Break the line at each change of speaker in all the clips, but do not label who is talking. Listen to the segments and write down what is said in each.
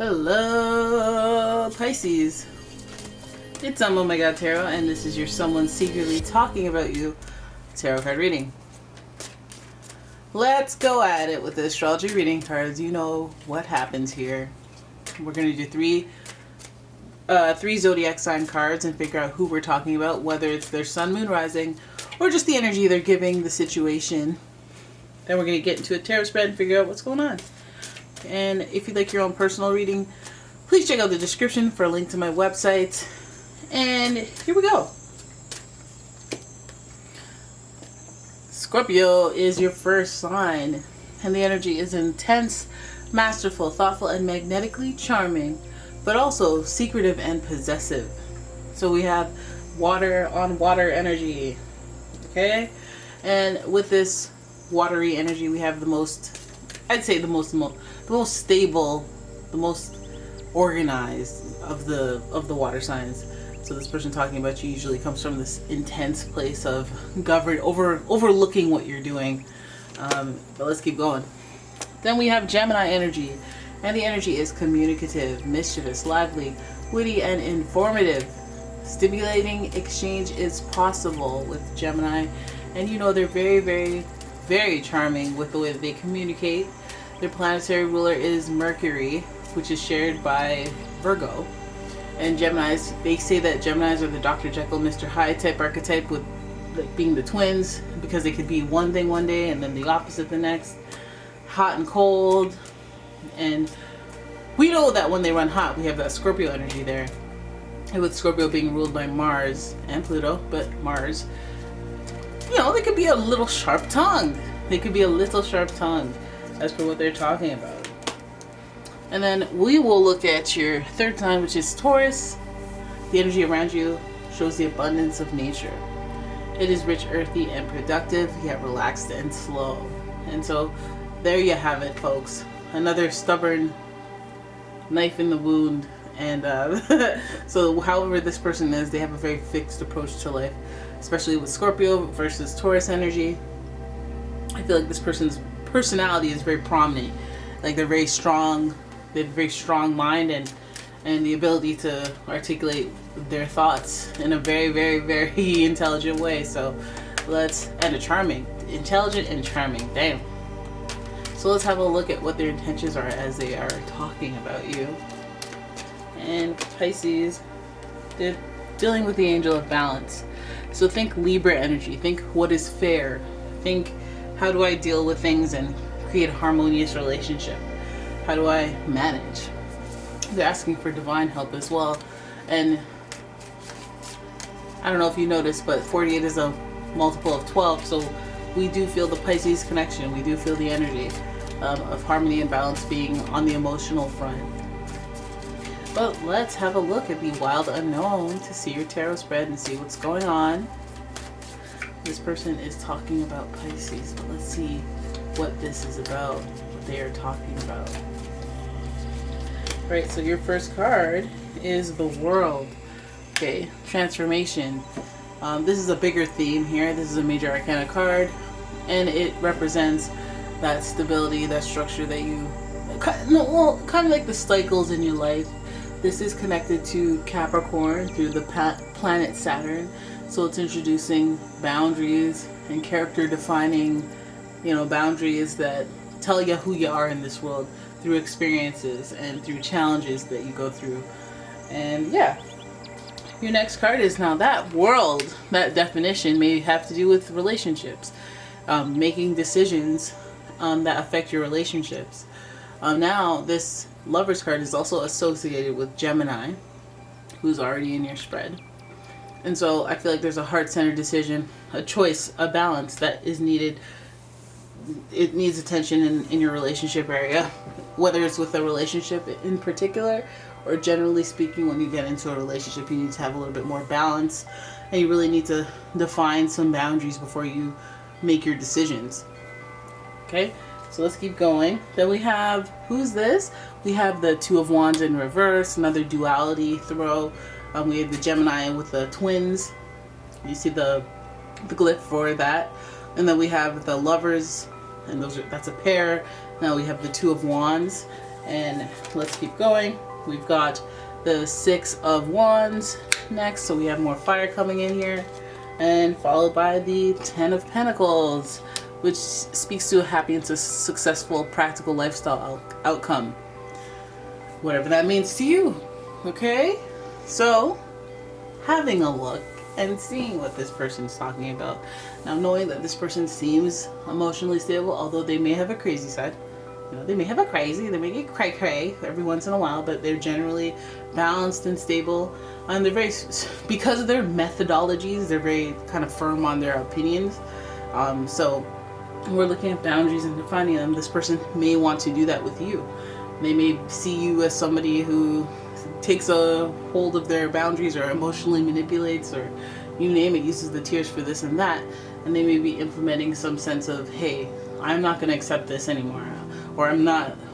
Hello, Pisces. It's umomgtarot, and this is your someone secretly talking about you tarot card reading. Let's go at it with the astrology reading cards. You know what happens here. We're going to do three zodiac sign cards and figure out who we're talking about, whether it's their sun, moon, rising, or just the energy they're giving the situation. Then we're going to get into a tarot spread and figure out what's going on. And if you'd like your own personal reading, please check out the description for a link to my website. And here we go. Scorpio is your first sign, and the energy is intense, masterful, thoughtful, and magnetically charming, but also secretive and possessive. So we have water on water energy, okay? And with this watery energy, we have the most, I'd say the most stable, the most organized of the water signs. So this person talking about you usually comes from this intense place of overlooking what you're doing. But let's keep going. Then we have Gemini energy, and the energy is communicative, mischievous, lively, witty, and informative. Stimulating exchange is possible with Gemini, and you know they're very, very, very charming with the way that they communicate. Their planetary ruler is Mercury, which is shared by Virgo. And Geminis, they say that Geminis are the Dr. Jekyll, Mr. Hyde type archetype, with like being the twins, because they could be one thing one day and then the opposite the next. Hot and cold. And we know that when they run hot, we have that Scorpio energy there. And with Scorpio being ruled by Mars and Pluto, but Mars, you know, they could be a little sharp-tongued. They could be a little sharp-tongued as for what they're talking about. And then we will look at your third sign, which is Taurus. The energy around you shows the abundance of nature. It is rich, earthy, and productive, yet relaxed and slow. And so there you have it, folks. Another stubborn knife in the wound. And so however this person is, they have a very fixed approach to life, especially with Scorpio versus Taurus energy. I feel like this person's personality is very prominent. Like they're very strong. They have a very strong mind and the ability to articulate their thoughts in a very, very, very intelligent way. So and intelligent and charming. Damn. So let's have a look at what their intentions are as they are talking about you. And Pisces, they're dealing with the angel of balance. So think Libra energy. Think what is fair. Think how do I deal with things and create a harmonious relationship? How do I manage? They're asking for divine help as well. And I don't know if you noticed, but 48 is a multiple of 12. So we do feel the Pisces connection. We do feel the energy of harmony and balance being on the emotional front. But let's have a look at the wild unknown to see your tarot spread and see what's going on. This person is talking about Pisces, but let's see what this is about, what they are talking about. Right, so your first card is the World. Okay, transformation. This is a bigger theme here. This is a major arcana card, and it represents that stability, that structure that you, kind of like the cycles in your life. This is connected to Capricorn through the planet Saturn. So it's introducing boundaries and character defining, boundaries that tell you who you are in this world through experiences and through challenges that you go through. And yeah, your next card is now that World. That definition may have to do with relationships, making decisions that affect your relationships. Now this Lover's card is also associated with Gemini, who's already in your spread. And so I feel like there's a heart-centered decision, a choice, a balance that is needed. It needs attention in your relationship area, whether it's with a relationship in particular or generally speaking. When you get into a relationship, you need to have a little bit more balance, and you really need to define some boundaries before you make your decisions. Okay, so let's keep going. Then we have, who's this? We have the Two of Wands in reverse, another duality throw. We have the Gemini with the twins. You see the glyph for that. And then we have the Lovers, and that's a pair. Now we have the Two of Wands, And let's keep going. We've got the Six of Wands next, so we have more fire coming in here, and followed by the Ten of Pentacles, which speaks to a happy and successful practical lifestyle outcome, whatever that means to you. Okay, so having a look and seeing what this person's talking about. Now, knowing that this person seems emotionally stable, although they may have a crazy side. You know, they may have a crazy, they may get cray-cray every once in a while, but they're generally balanced and stable. And they're very, because of their methodologies, they're very kind of firm on their opinions. So we're looking at boundaries and defining them. This person may want to do that with you. They may see you as somebody who takes a hold of their boundaries or emotionally manipulates, or you name it, uses the tears for this and that. And they may be implementing some sense of, hey, I'm not going to accept this anymore. Or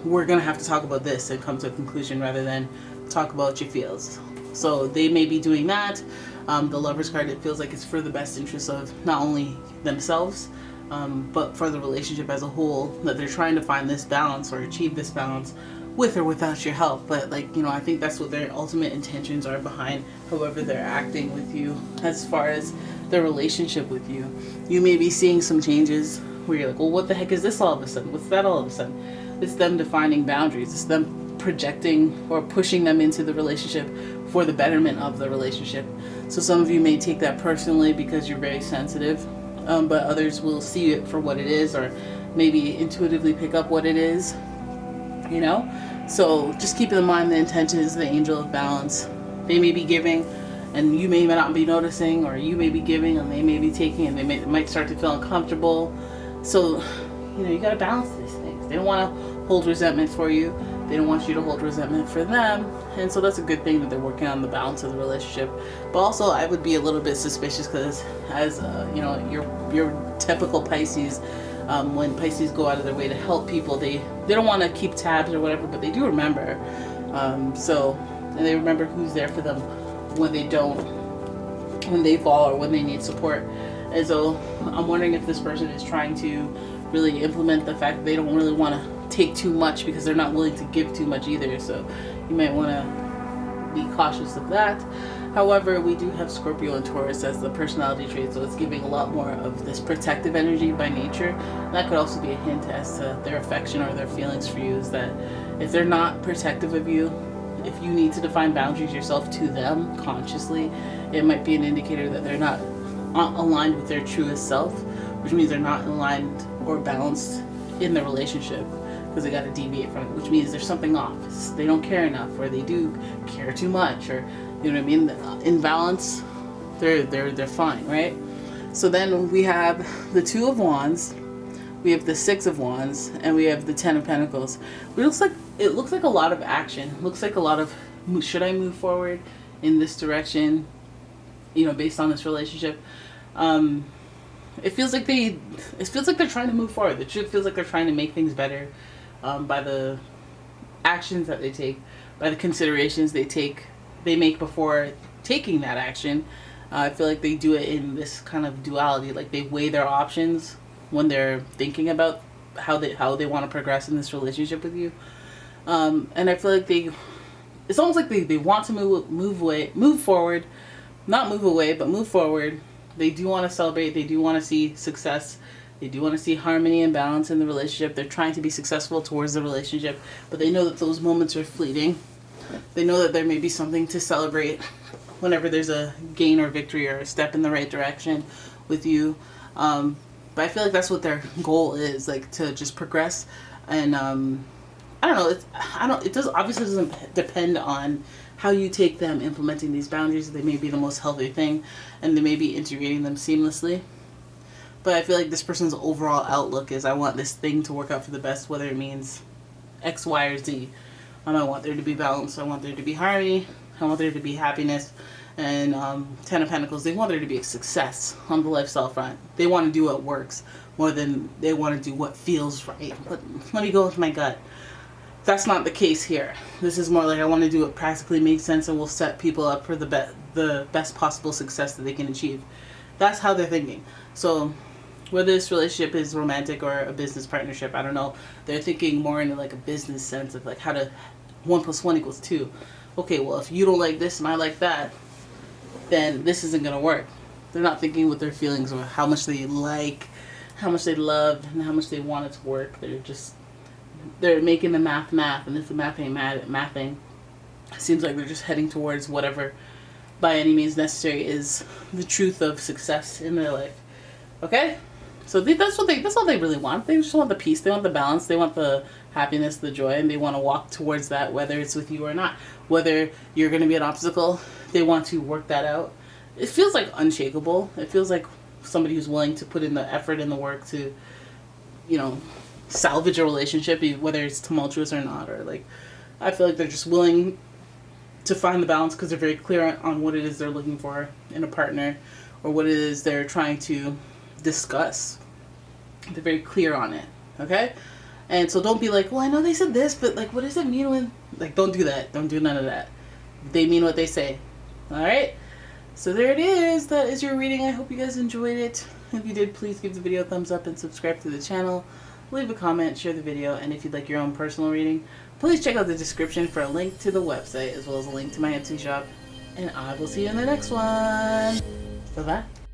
we're going to have to talk about this and come to a conclusion rather than talk about your feels. So they may be doing that. The Lover's card, it feels like it's for the best interest of not only themselves, but for the relationship as a whole, that they're trying to find this balance or achieve this balance with or without your help. But I think that's what their ultimate intentions are behind however they're acting with you as far as their relationship with you. You may be seeing some changes where you're like, well, what the heck is this all of a sudden? What's that all of a sudden? It's them defining boundaries. It's them projecting or pushing them into the relationship for the betterment of the relationship. So some of you may take that personally because you're very sensitive, but others will see it for what it is, or maybe intuitively pick up what it is, So just keep in mind the intention is the angel of balance. They may be giving and you may not be noticing, or you may be giving and they may be taking, and they might start to feel uncomfortable. So, you got to balance these things. They don't want to hold resentment for you. They don't want you to hold resentment for them. And so that's a good thing that they're working on the balance of the relationship. But also, I would be a little bit suspicious because as, your typical Pisces, when Pisces go out of their way to help people, they don't want to keep tabs or whatever, but they do remember. And they remember who's there for them when they fall or when they need support. And so I'm wondering if this person is trying to really implement the fact that they don't really want to take too much because they're not willing to give too much either. So you might want to be cautious of that. However, we do have Scorpio and Taurus as the personality trait, so it's giving a lot more of this protective energy by nature. And that could also be a hint as to their affection or their feelings for you, is that if they're not protective of you, if you need to define boundaries yourself to them consciously, it might be an indicator that they're not aligned with their truest self, which means they're not aligned or balanced in the relationship because they got to deviate from it, which means there's something off. They don't care enough, or they do care too much, or in balance, they're fine, right? So then we have the Two of Wands, we have the Six of Wands, and we have the Ten of Pentacles. It looks like a lot of action. It looks like a lot of, should I move forward in this direction, based on this relationship? It feels like they're trying to move forward. It feels like they're trying to make things better by the actions that they take, by the considerations they make before taking that action. I feel like they do it in this kind of duality, like they weigh their options when they're thinking about how they want to progress in this relationship with you. And I feel like it's almost like they want to move forward, not move away, but move forward. They do want to celebrate. They do want to see success. They do want to see harmony and balance in the relationship. They're trying to be successful towards the relationship, but they know that those moments are fleeting. They know that there may be something to celebrate whenever there's a gain or victory or a step in the right direction with you. But I feel like that's what their goal is, like to just progress. And I don't know. It doesn't depend on how you take them implementing these boundaries. They may be the most healthy thing, and they may be integrating them seamlessly. But I feel like this person's overall outlook is, I want this thing to work out for the best, whether it means X, Y, or Z. I want there to be balance. I want there to be harmony. I want there to be happiness. And Ten of Pentacles, they want there to be a success on the lifestyle front. They want to do what works more than they want to do what feels right. But let me go with my gut. That's not the case here. This is more like, I want to do what practically makes sense and will set people up for the best possible success that they can achieve. That's how they're thinking. So Whether this relationship is romantic or a business partnership, I don't know. They're thinking more in like a business sense of like how to 1 + 1 = 2. Okay, well, if you don't like this and I like that, then this isn't gonna work. They're not thinking with their feelings or how much they like, how much they love, and how much they want it to work. They're making the math, and if the math ain't mathing, it seems like they're just heading towards whatever, by any means necessary, is the truth of success in their life. Okay, so that's all they really want. They just want the peace. They want the balance. They want the happiness, the joy, and they want to walk towards that, whether it's with you or not. Whether you're going to be an obstacle, they want to work that out. It feels like unshakable. It feels like somebody who's willing to put in the effort and the work to, salvage a relationship, whether it's tumultuous or not. Or like, I feel like they're just willing to find the balance because they're very clear on what it is they're looking for in a partner, or what it is they're trying to discuss. They're very clear on it. Okay? And so don't be like, well, I know they said this, but like, what does it mean when, like, don't do that. Don't do none of that. They mean what they say. All right? So there it is. That is your reading. I hope you guys enjoyed it. If you did, please give the video a thumbs up and subscribe to the channel. Leave a comment, share the video, and if you'd like your own personal reading, please check out the description for a link to the website as well as a link to my Etsy shop. And I will see you in the next one. Bye-bye.